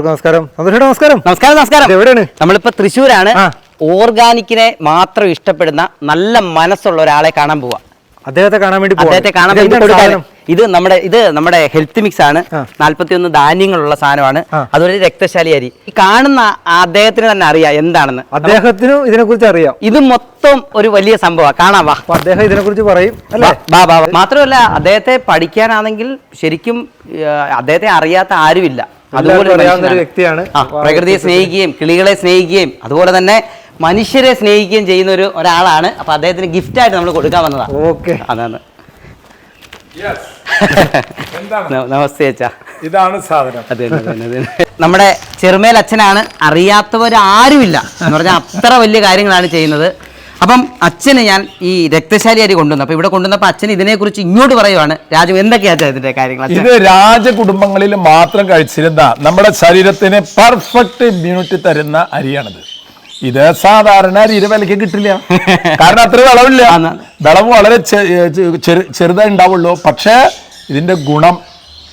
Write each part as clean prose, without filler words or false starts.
നമസ്കാരം. നമസ്കാരം. നമസ്കാരം. നമസ്കാരം. എവിടെയാണ്? നമ്മളിപ്പോ തൃശ്ശൂരാണ്. ഓർഗാനിക്കിനെ മാത്രം ഇഷ്ടപ്പെടുന്ന നല്ല മനസ്സുള്ള ഒരാളെ കാണാൻ പോവാ. അദ്ദേഹത്തെ കാണാൻ വേണ്ടി ഇത് നമ്മുടെ ഹെൽത്ത് മിക്സ് ആണ്. 41 ധാന്യങ്ങളുള്ള സാധനമാണ്. അതുപോലെ രക്തശാലി അരി. ഈ കാണുന്ന അദ്ദേഹത്തിന് തന്നെ അറിയാം എന്താണെന്ന്. അദ്ദേഹത്തിനും ഇതിനെ കുറിച്ച് അറിയാം. ഇത് മൊത്തം ഒരു വലിയ സംഭവമാണ്. കാണാൻ വാ. അദ്ദേഹം ഇതിനെ കുറിച്ച് പറയും. മാത്രമല്ല അദ്ദേഹത്തെ പഠിക്കാനാണെങ്കിൽ ശരിക്കും അദ്ദേഹത്തെ അറിയാത്ത ആരുമില്ല. അതുപോലെ അറിയാവുന്ന ഒരു വ്യക്തിയാണ്. പ്രകൃതിയെ സ്നേഹിക്കുകയും കിളികളെ സ്നേഹിക്കുകയും അതുപോലെ തന്നെ മനുഷ്യരെ സ്നേഹിക്കുകയും ചെയ്യുന്ന ഒരാളാണ്. അപ്പൊ അദ്ദേഹത്തിന് ഗിഫ്റ്റ് ആയിട്ട് നമ്മൾ കൊടുക്കാൻ വന്നതാണ്. ഓക്കെ, അതാണ്. നമസ്തേ അച്ഛാ. ഇതാണ് സാധനം. അതെ, നമ്മുടെ ചെറുമേൽ അച്ഛനാണ്. അറിയാത്തവരാരുമില്ല എന്ന് പറഞ്ഞാൽ അത്ര വലിയ കാര്യങ്ങളാണ് ചെയ്യുന്നത്. അപ്പം അച്ഛന് ഞാൻ ഈ രക്തശാലി അരി കൊണ്ടുവന്നു. അപ്പൊ ഇവിടെ കൊണ്ടുവന്നപ്പോ അച്ഛൻ ഇതിനെക്കുറിച്ച് ഇങ്ങോട്ട് പറയുവാണ്. രാജു, എന്തൊക്കെയാ ഇതിന്റെ കാര്യങ്ങൾ? ഇത് രാജകുടുംബങ്ങളിൽ മാത്രം കഴിച്ചിരുന്ന നമ്മുടെ ശരീരത്തിന് പെർഫെക്റ്റ് ഇമ്മ്യൂണിറ്റി തരുന്ന അരിയാണിത്. ഇത് സാധാരണ അരിയുടെ വിലയ്ക്ക് കിട്ടില്ല. കാരണം അത്ര വിളവില്ല. വിളവ് വളരെ ചെറുതായി ഉണ്ടാവുള്ളൂ. പക്ഷേ ഇതിന്റെ ഗുണം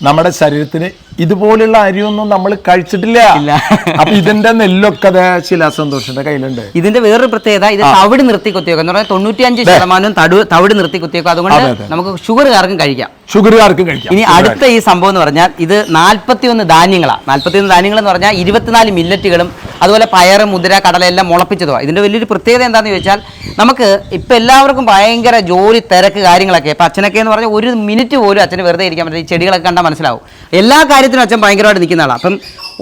നമ്മുടെ ശരീരത്തിന് ഇതുപോലുള്ള അരിയൊന്നും നമ്മൾ കഴിച്ചിട്ടില്ല. അപ്പൊ ഇതിന്റെ നെല്ലൊക്കെ ശിലാസന്തോഷിന്റെ കയ്യിലുണ്ട്. ഇതിന്റെ വേറൊരു പ്രത്യേകത, ഇത് തവിട് നിർത്തി കുത്തിവെക്കും എന്ന് പറഞ്ഞാൽ 95% തവിട് നിർത്തി കുത്തിവെക്കും. അതുകൊണ്ട് നമുക്ക് ഷുഗറുകാർക്കും കഴിക്കാം. ഇനി അടുത്ത ഈ സംഭവം എന്ന് പറഞ്ഞാൽ ഇത് 41 ധാന്യങ്ങളാണ്. 41 ധാന്യങ്ങൾ എന്ന് പറഞ്ഞാൽ 24 മില്ലറ്റുകളും അതുപോലെ പയറ്, മുതിര, കടല എല്ലാം മുളപ്പിച്ചതുമാണ്. ഇതിന്റെ വലിയൊരു പ്രത്യേകത എന്താണെന്ന് ചോദിച്ചാൽ, നമുക്ക് ഇപ്പം എല്ലാവർക്കും ഭയങ്കര ജോലി തിരക്ക് കാര്യങ്ങളൊക്കെ. ഇപ്പം അച്ഛനൊക്കെ എന്ന് പറഞ്ഞാൽ ഒരു മിനിറ്റ് പോലും അച്ഛന് വെറുതെ ഇരിക്കാൻ പറ്റില്ല. ഈ ചെടികളൊക്കെ കണ്ടാൽ മനസ്സിലാവും. എല്ലാ കാര്യത്തിനും അച്ഛൻ ഭയങ്കരമായിട്ട് നിൽക്കുന്ന ആളാണ്. അപ്പം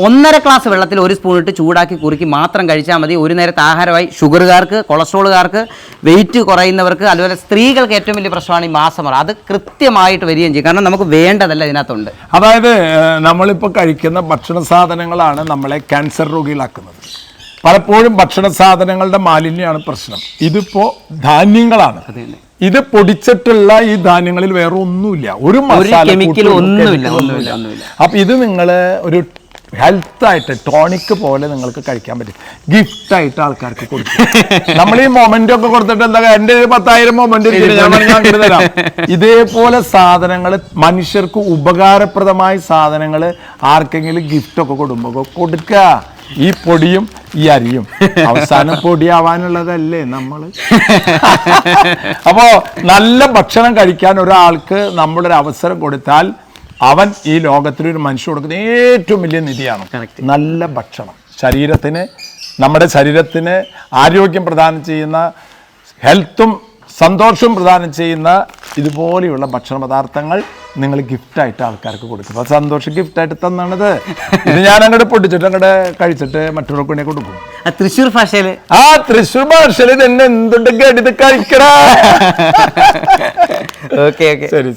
1.5 ഗ്ലാസ് വെള്ളത്തിൽ 1 സ്പൂൺ ഇട്ട് ചൂടാക്കി കുറുക്കി മാത്രം കഴിച്ചാൽ മതി. ഒരു നേരത്തെ ആഹാരമായി ഷുഗറുകാർക്ക്, കൊളസ്ട്രോളുകാർക്ക്, വെയിറ്റ് കുറയുന്നവർക്ക്, അതുപോലെ സ്ത്രീകൾക്ക് ഏറ്റവും വലിയ പ്രശ്നമാണ് ഈ മാസമുറ. അത് കൃത്യമായിട്ട് വരികയും ചെയ്യും. കാരണം നമുക്ക് വേണ്ടതല്ല ഇതിനകത്തുണ്ട്. അതായത് നമ്മളിപ്പോൾ കഴിക്കുന്ന ഭക്ഷണ സാധനങ്ങളാണ് നമ്മളെ ക്യാൻസർ രോഗികളാക്കുന്നത്. പലപ്പോഴും ഭക്ഷണ സാധനങ്ങളുടെ മാലിന്യമാണ് പ്രശ്നം. ഇതിപ്പോ ധാന്യങ്ങളാണ്. ഇത് പൊടിച്ചിട്ടുള്ള ഈ ധാന്യങ്ങളിൽ വേറെ ഒന്നുമില്ല, ഒരു കെമിക്കലും ഒന്നുമില്ല. അപ്പൊ ഇത് നിങ്ങൾ ഒരു ഹെൽത്തായിട്ട് ടോണിക് പോലെ നിങ്ങൾക്ക് കഴിക്കാൻ പറ്റും. ഗിഫ്റ്റായിട്ട് ആൾക്കാർക്ക് കൊടുക്കും. നമ്മൾ ഈ മൊമെന്റ് ഒക്കെ കൊടുത്തിട്ട് എന്താ, എൻ്റെ 10,000 മൊമെന്റ് തരാം. ഇതേപോലെ സാധനങ്ങൾ, മനുഷ്യർക്ക് ഉപകാരപ്രദമായ സാധനങ്ങൾ ആർക്കെങ്കിലും ഗിഫ്റ്റ് ഒക്കെ കൊടുക്കുക. ഈ പൊടിയും ഈ അരിയും അവസാനം പൊടിയാവാനുള്ളതല്ലേ നമ്മള്. അപ്പോ നല്ല ഭക്ഷണം കഴിക്കാൻ ഒരാൾക്ക് നമ്മളൊരു അവസരം കൊടുത്താൽ അവൻ ഈ ലോകത്തിലൊരു മനുഷ്യ കൊടുക്കുന്ന ഏറ്റവും വലിയ നിധിയാണ് നല്ല ഭക്ഷണം. നമ്മുടെ ശരീരത്തിന് ആരോഗ്യം പ്രദാനം ചെയ്യുന്ന, ഹെൽത്തും സന്തോഷവും പ്രദാനം ചെയ്യുന്ന ഇതുപോലെയുള്ള ഭക്ഷണ പദാർത്ഥങ്ങൾ നിങ്ങൾ ഗിഫ്റ്റായിട്ട് ആൾക്കാർക്ക് കൊടുക്കും. അപ്പോൾ സന്തോഷം ഗിഫ്റ്റായിട്ട് തന്നാണത്. ഇത് ഞാൻ അങ്ങോട്ട് പൊട്ടിച്ചിട്ട് അങ്ങോട്ട് കഴിച്ചിട്ട് മറ്റൊരാൾക്ക് വേണ്ടി കൊടുക്കും. തൃശ്ശൂർ ഭാഷയിൽ തൃശ്ശൂർ ഭാഷയിൽ തന്നെ എന്തുണ്ടെങ്കിൽ ഇത് കഴിക്കടാ. ഓക്കെ, ശരി.